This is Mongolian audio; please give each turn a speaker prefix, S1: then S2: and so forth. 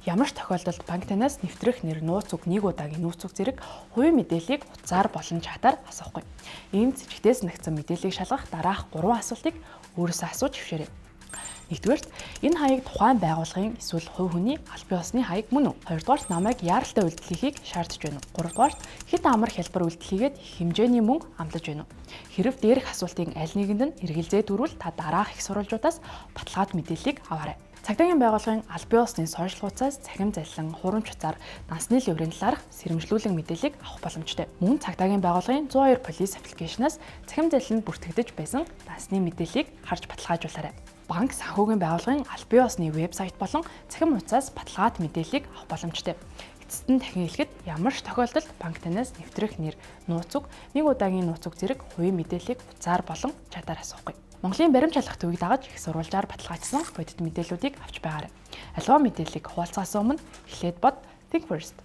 S1: Ямар ч тохиолдолд банк танаас нэвтрэх нэр, нууц үг, нэг удаагийн нууц үг зэрэг хувийн мэдээллийг утсаар болон чатаар асуухгүй. Ийм зэжигтээс нэгдсэн мэдээллийг шалгах дараах 3 асуултыг өөрөөсөө асууж хэвшээрэй. Нэгдүгээрт энэ хаяг тухайн байгууллагын эсвэл хувь хүний аль бие усны хаяг мөн үү? Хоёрдугаарт намайг яаралтай үйлдэл хийхийг шаардж байна уу? Гуравдугаарт хэд амар хялбар үйлдэл хийгээд их хэмжээний мөнгө амлаж байна уу? Хэрэв дээрх асуултын аль нэгэнд нь эргэлзээд үрвэл та дараах их сурвалжуудаас баталгаат мэдээллийг аваарай. Цагдаагийн байгууллагын аль бие усны сошиал хуудасаас цахим заллин, хурамч утсаар дансны ливрийн талаарх сэрэмжлүүлэг мэдээллийг авах боломжтой. Мөн цагдаагийн байгууллагын 102 полис аппликейшнаас цахим заллинд бүртгэгдэж байсан дансны мэдээллийг харж баталгаажуулаарай. Банк санхүүгийн байгууллагын аль бие усны вебсайт болон цахим хуудасаас баталгаат мэдээллийг авах боломжтой. Эцэст нь дахин хэлэхэд ямар ч тохиолдолд банк танаас нэвтрэх нэр, нууц үг, нэг удаагийн нууц үг зэрэг хувийн мэдээллийг утсаар болон чатаар асуухгүй. Монголын баримт шалгах төвийг дагаж их сурвалжаар баталгаажсан бодит мэдээллүүдийг авч байгаарай. Аливаа мэдээллийг хуваалцахаас өмнө эхлээд бод, think first.